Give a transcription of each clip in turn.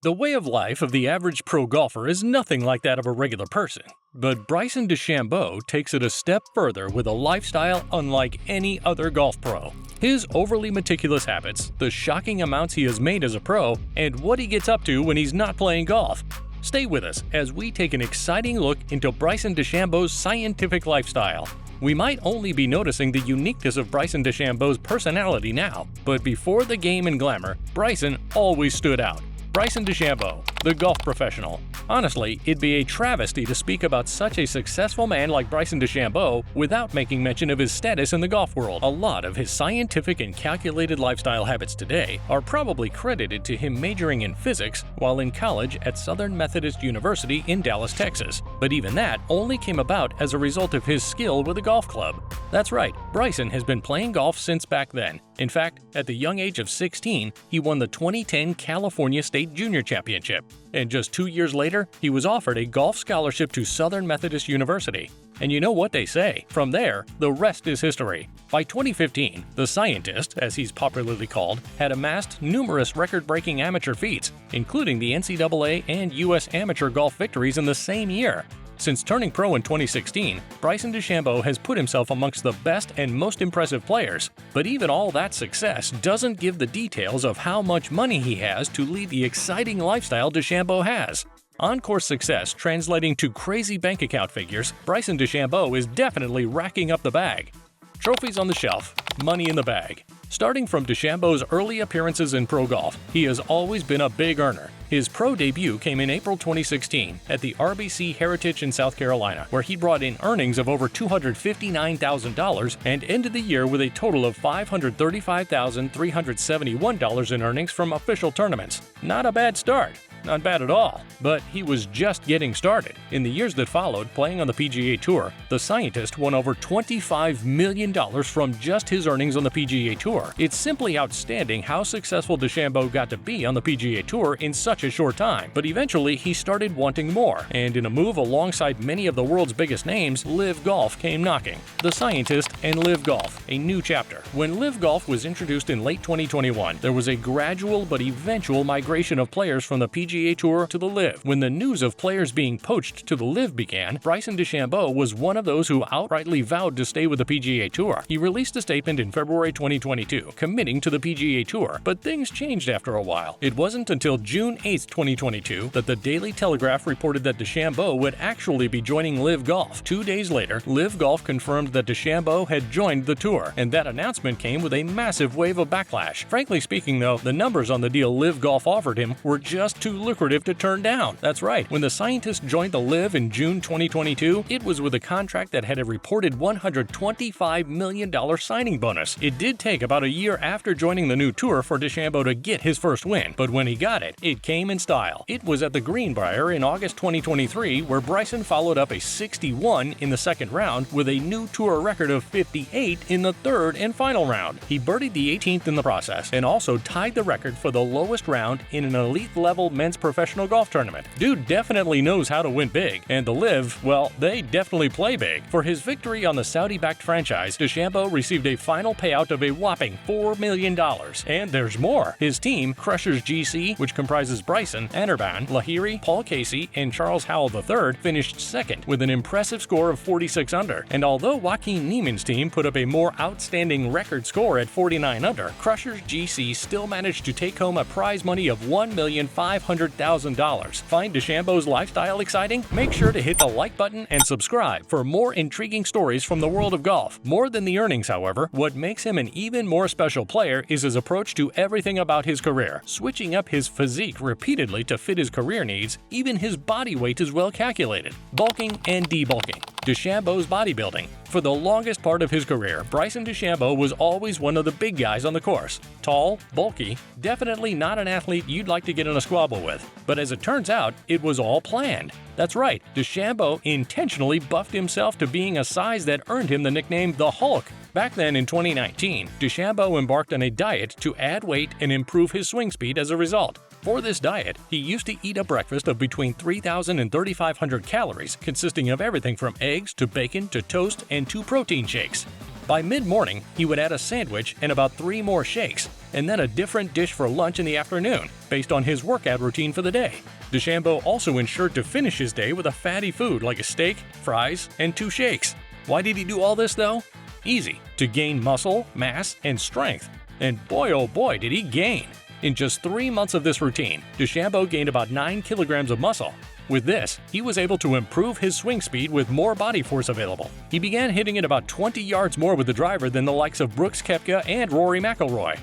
The way of life of the average pro golfer is nothing like that of a regular person, but Bryson DeChambeau takes it a step further with a lifestyle unlike any other golf pro. His overly meticulous habits, the shocking amounts he has made as a pro, and what he gets up to when he's not playing golf. Stay with us as we take an exciting look into Bryson DeChambeau's scientific lifestyle. We might only be noticing the uniqueness of Bryson DeChambeau's personality now, but before the game and glamour, Bryson always stood out. Bryson DeChambeau, the golf professional. Honestly, it'd be a travesty to speak about such a successful man like Bryson DeChambeau without making mention of his status in the golf world. A lot of his scientific and calculated lifestyle habits today are probably credited to him majoring in physics while in college at Southern Methodist University in Dallas, Texas. But even that only came about as a result of his skill with a golf club. That's right, Bryson has been playing golf since back then. In fact, at the young age of 16, he won the 2010 California State Junior Championship. And just 2 years later, he was offered a golf scholarship to Southern Methodist University. And you know what they say, from there, the rest is history. By 2015, the scientist, as he's popularly called, had amassed numerous record-breaking amateur feats, including the NCAA and U.S. amateur golf victories in the same year. Since turning pro in 2016, Bryson DeChambeau has put himself amongst the best and most impressive players. But even all that success doesn't give the details of how much money he has to lead the exciting lifestyle DeChambeau has. On-course success translating to crazy bank account figures, Bryson DeChambeau is definitely racking up the bag. Trophies on the shelf, money in the bag. Starting from DeChambeau's early appearances in pro golf, he has always been a big earner. His pro debut came in April 2016 at the RBC Heritage in South Carolina, where he brought in earnings of over $259,000 and ended the year with a total of $535,371 in earnings from official tournaments. Not a bad start. Not bad at all. But he was just getting started. In the years that followed, playing on the PGA Tour, the scientist won over $25 million from just his earnings on the PGA Tour. It's simply outstanding how successful DeChambeau got to be on the PGA Tour in such a short time. But eventually, he started wanting more, and in a move alongside many of the world's biggest names, LIV Golf came knocking. The Scientist and LIV Golf, a new chapter. When LIV Golf was introduced in late 2021, there was a gradual but eventual migration of players from the PGA Tour to the LIV. When the news of players being poached to the LIV began, Bryson DeChambeau was one of those who outrightly vowed to stay with the PGA Tour. He released a statement in February 2022, committing to the PGA Tour, but things changed after a while. It wasn't until June 8, 2022, that the Daily Telegraph reported that DeChambeau would actually be joining LIV Golf. 2 days later, LIV Golf confirmed that DeChambeau had joined the tour, and that announcement came with a massive wave of backlash. Frankly speaking, though, the numbers on the deal LIV Golf offered him were just too lucrative to turn down. That's right, when the scientist joined the LIV in June 2022, it was with a contract that had a reported $125 million signing bonus. It did take about a year after joining the new tour for DeChambeau to get his first win, but when he got it, it came in style. It was at the Greenbrier in August 2023, where Bryson followed up a 61 in the second round with a new tour record of 58 in the third and final round. He birdied the 18th in the process, and also tied the record for the lowest round in an elite-level men's professional golf tournament. Dude definitely knows how to win big, and the LIV, well, they definitely play big. For his victory on the Saudi-backed franchise, DeChambeau received a final payout of a whopping $4 million. And there's more. His team, Crushers GC, which comprises Bryson, Anirban, Lahiri, Paul Casey, and Charles Howell III, finished second with an impressive score of 46 under. And although Joaquin Niemann's team put up a more outstanding record score at 49 under, Crushers GC still managed to take home a prize money of $1,500,000. Find DeChambeau's lifestyle exciting? Make sure to hit the like button and subscribe for more intriguing stories from the world of golf. More than the earnings, however, what makes him an even more special player is his approach to everything about his career. Switching up his physique repeatedly to fit his career needs, even his body weight is well calculated. Bulking and debulking. DeChambeau's bodybuilding. For the longest part of his career, Bryson DeChambeau was always one of the big guys on the course. Tall, bulky, definitely not an athlete you'd like to get in a squabble with. But as it turns out, it was all planned. That's right, DeChambeau intentionally buffed himself to being a size that earned him the nickname the Hulk. Back then in 2019, DeChambeau embarked on a diet to add weight and improve his swing speed as a result. For this diet, he used to eat a breakfast of between 3,000 and 3,500 calories, consisting of everything from eggs to bacon to toast and 2 protein shakes. By mid-morning, he would add a sandwich and about 3 more shakes. and then a different dish for lunch in the afternoon, based on his workout routine for the day. DeChambeau also ensured to finish his day with a fatty food like a steak, fries, and 2 shakes. Why did he do all this though? Easy, to gain muscle, mass, and strength. And boy oh boy did he gain! In just 3 months of this routine, DeChambeau gained about 9 kilograms of muscle. With this, he was able to improve his swing speed with more body force available. He began hitting it about 20 yards more with the driver than the likes of Brooks Koepka and Rory McIlroy.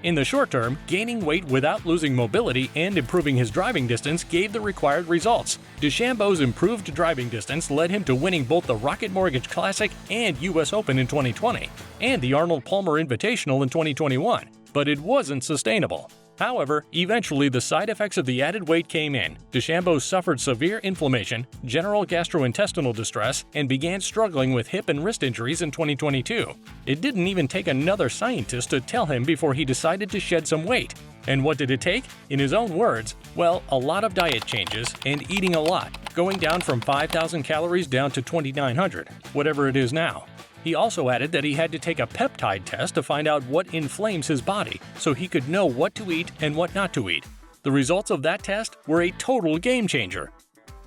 In the short term, gaining weight without losing mobility and improving his driving distance gave the required results. DeChambeau's improved driving distance led him to winning both the Rocket Mortgage Classic and US Open in 2020, and the Arnold Palmer Invitational in 2021, but it wasn't sustainable. However, eventually the side effects of the added weight came in. DeChambeau suffered severe inflammation, general gastrointestinal distress, and began struggling with hip and wrist injuries in 2022. It didn't even take another scientist to tell him before he decided to shed some weight. And what did it take? In his own words, well, a lot of diet changes and eating a lot, going down from 5,000 calories down to 2,900, whatever it is now. He also added that he had to take a peptide test to find out what inflames his body so he could know what to eat and what not to eat. The results of that test were a total game changer.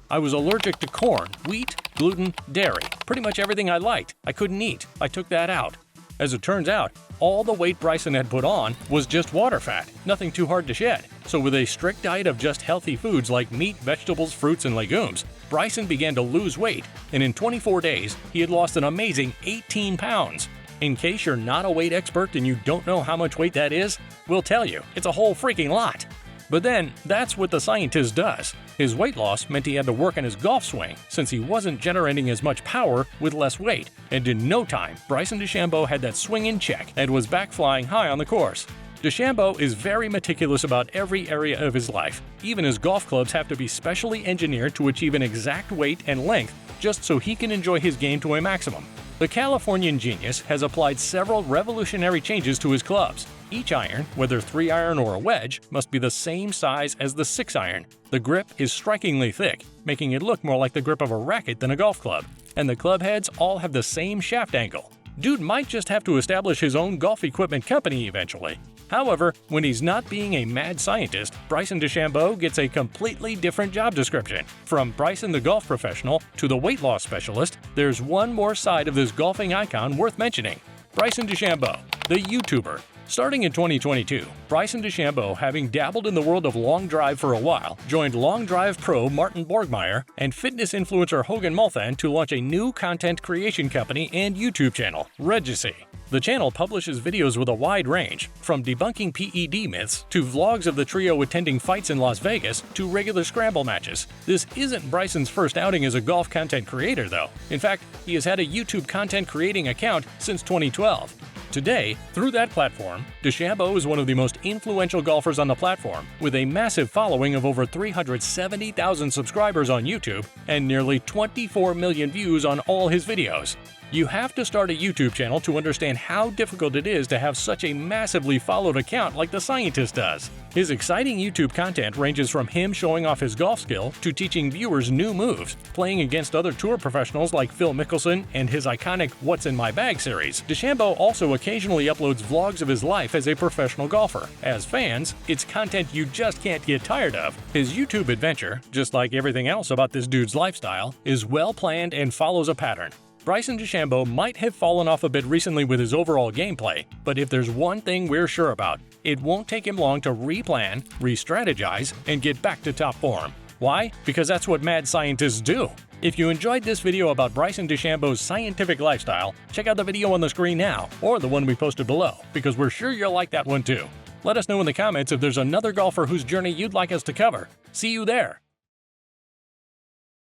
I was allergic to corn, wheat, gluten, dairy. Pretty much everything I liked, I couldn't eat. I took that out. As it turns out, all the weight Bryson had put on was just water fat, nothing too hard to shed. So with a strict diet of just healthy foods like meat, vegetables, fruits, and legumes, Bryson began to lose weight, and in 24 days, he had lost an amazing 18 pounds. In case you're not a weight expert and you don't know how much weight that is, we'll tell you, it's a whole freaking lot. But then, that's what the scientist does. His weight loss meant he had to work on his golf swing, since he wasn't generating as much power with less weight, and in no time, Bryson DeChambeau had that swing in check and was back flying high on the course. DeChambeau is very meticulous about every area of his life. Even his golf clubs have to be specially engineered to achieve an exact weight and length just so he can enjoy his game to a maximum. The Californian genius has applied several revolutionary changes to his clubs. Each iron, whether 3-iron or a wedge, must be the same size as the 6-iron. The grip is strikingly thick, making it look more like the grip of a racket than a golf club. And the club heads all have the same shaft angle. Dude might just have to establish his own golf equipment company eventually. However, when he's not being a mad scientist, Bryson DeChambeau gets a completely different job description. From Bryson the golf professional to the weight loss specialist, there's one more side of this golfing icon worth mentioning. Bryson DeChambeau, the YouTuber. Starting in 2022, Bryson DeChambeau, having dabbled in the world of long drive for a while, joined long drive pro Martin Borgmeyer and fitness influencer Hogan Multhan to launch a new content creation company and YouTube channel, Regicy. The channel publishes videos with a wide range, from debunking PED myths to vlogs of the trio attending fights in Las Vegas to regular scramble matches. This isn't Bryson's first outing as a golf content creator, though. In fact, he has had a YouTube content creating account since 2012. Today, through that platform, DeChambeau is one of the most influential golfers on the platform, with a massive following of over 370,000 subscribers on YouTube and nearly 24 million views on all his videos. You have to start a YouTube channel to understand how difficult it is to have such a massively followed account like the scientist does. His exciting YouTube content ranges from him showing off his golf skill to teaching viewers new moves, playing against other tour professionals like Phil Mickelson and his iconic What's in My Bag series. DeChambeau also occasionally uploads vlogs of his life as a professional golfer. As fans, it's content you just can't get tired of. His YouTube adventure, just like everything else about this dude's lifestyle, is well planned and follows a pattern. Bryson DeChambeau might have fallen off a bit recently with his overall gameplay, but if there's one thing we're sure about, it won't take him long to replan, re-strategize, and get back to top form. Why? Because that's what mad scientists do. If you enjoyed this video about Bryson DeChambeau's scientific lifestyle, check out the video on the screen now, or the one we posted below, because we're sure you'll like that one too. Let us know in the comments if there's another golfer whose journey you'd like us to cover. See you there!